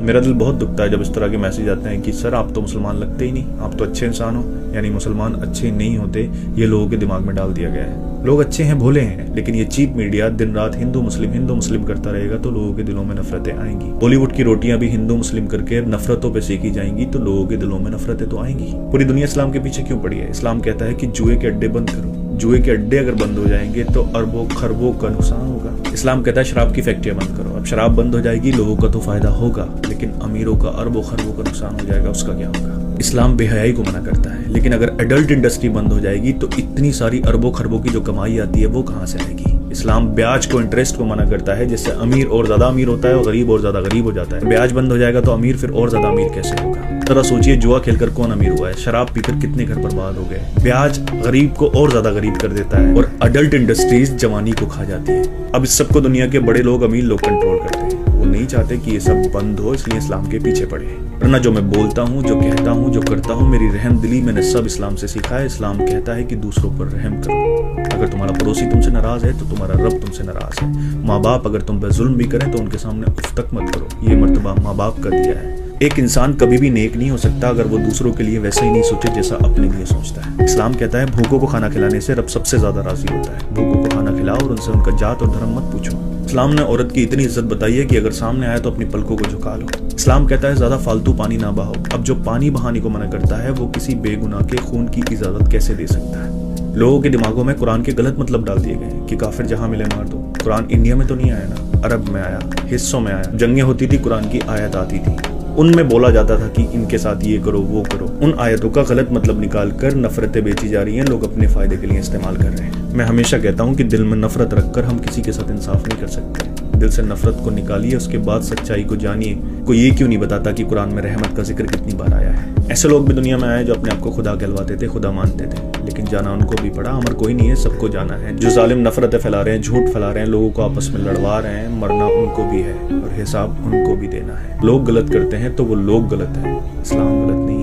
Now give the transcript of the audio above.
मेरा दिल बहुत दुखता है जब इस तरह के मैसेज आते हैं कि सर आप तो मुसलमान लगते ही नहीं, आप तो अच्छे इंसान हो, यानी मुसलमान अच्छे नहीं होते, ये लोगों के दिमाग में डाल दिया गया है। लोग अच्छे हैं, भोले हैं, लेकिन ये चीप मीडिया दिन रात हिंदू मुस्लिम करता रहेगा तो लोगों के दिलों में नफरतें आएंगी। बॉलीवुड की रोटियां भी हिंदू मुस्लिम करके नफरतों पे सेकी जाएंगी तो लोगों के दिलों में नफरतें तो आएंगी। पूरी दुनिया इस्लाम के पीछे क्यों पड़ी है? इस्लाम कहता है कि जुए के अड्डे बंद करो। जुए के अड्डे अगर बंद हो जाएंगे तो अरबों खरबों का नुकसान होगा। इस्लाम कहता है शराब की फैक्ट्रियां बंद करो। अब शराब बंद हो जाएगी, लोगों का तो फायदा होगा, लेकिन अमीरों का अरबों खरबों का नुकसान हो जाएगा, उसका क्या होगा? इस्लाम बेहयाई को मना करता है, लेकिन अगर एडल्ट इंडस्ट्री बंद हो जाएगी तो इतनी सारी अरबों खरबों की जो कमाई आती है वो कहां से आएगी? इस्लाम ब्याज को, इंटरेस्ट को मना करता है, जिससे अमीर और ज्यादा अमीर होता है और गरीब और ज्यादा गरीब हो जाता है। ब्याज बंद हो जाएगा तो अमीर फिर और ज्यादा अमीर कैसे होगा? जरा सोचिए, जुआ खेलकर कौन अमीर हुआ है? शराब पीकर कितने घर बर्बाद हो गए? ब्याज गरीब को और ज्यादा गरीब कर देता है और अडल्ट इंडस्ट्रीज जवानी को खा जाती है। अब इस सबको दुनिया के बड़े लोग, अमीर लोग कंट्रोल करते हैं। वो नहीं चाहते कि ये सब बंद हो, इसलिए इस्लाम के पीछे पड़े हैं। वरना जो मैं बोलता हूँ, जो कहता हूँ, जो करता हूँ, मेरी रहम दिली मैंने सब इस्लाम से सीखा है। इस्लाम कहता है कि दूसरों पर रहम करो। अगर तुम्हारा पड़ोसी तुमसे नाराज है तो तुम्हारा रब तुमसे नाराज है। माँ बाप अगर तुम पे जुल्म भी करें तो उनके सामने उफ तक मत करो। ये मर्तबा माँ बाप का दिया है। एक इंसान कभी भी नेक नहीं हो सकता अगर वो दूसरों के लिए वैसा ही नहीं सोचे जैसा अपने लिए सोचता है। इस्लाम कहता है भूखों को खाना खिलाने से रब सबसे ज्यादा राजी होता है। भूखों को खाना खिलाओ और उनसे उनका जात और धर्म मत पूछो। इस्लाम ने औरत की इतनी इज्जत बताई है कि अगर सामने आए तो अपनी पलकों को झुका लो। इस्लाम कहता है ज्यादा फालतू पानी ना बहाओ। अब जो पानी बहाने को मना करता है वो किसी बेगुनाह के खून की इजाजत कैसे दे सकता है? लोगों के दिमागों में कुरान के गलत मतलब डाल दिए गए कि काफिर जहां मिले मार दो। कुरान इंडिया में तो नहीं आया ना, अरब में आया, हिस्सों में आया। जंगें होती थी, कुरान की आयत आती थी, उनमें बोला जाता था कि इनके साथ ये करो वो करो। उन आयतों का गलत मतलब निकाल कर नफरतें बेची जा रही हैं, लोग अपने फायदे के लिए इस्तेमाल कर रहे हैं। मैं हमेशा कहता हूँ कि दिल में नफरत रखकर हम किसी के साथ इंसाफ नहीं कर सकते। दिल से नफरत को निकालिए, उसके बाद सच्चाई को जानिए। कोई ये क्यों नहीं बताता कि कुरान में रहमत का जिक्र कितनी बार आया है? ऐसे लोग भी दुनिया में आए जो अपने आप को खुदा कहलवाते थे, खुदा मानते थे, लेकिन जाना उनको भी पड़ा। अमर कोई नहीं है, सबको जाना है। जो जालिम नफरतें फैला रहे हैं, झूठ फैला रहे हैं, लोगों को आपस में लड़वा रहे हैं, मरना उनको भी है और हिसाब उनको भी देना है। लोग गलत करते हैं तो वो लोग गलत है, इस्लाम गलत नहीं।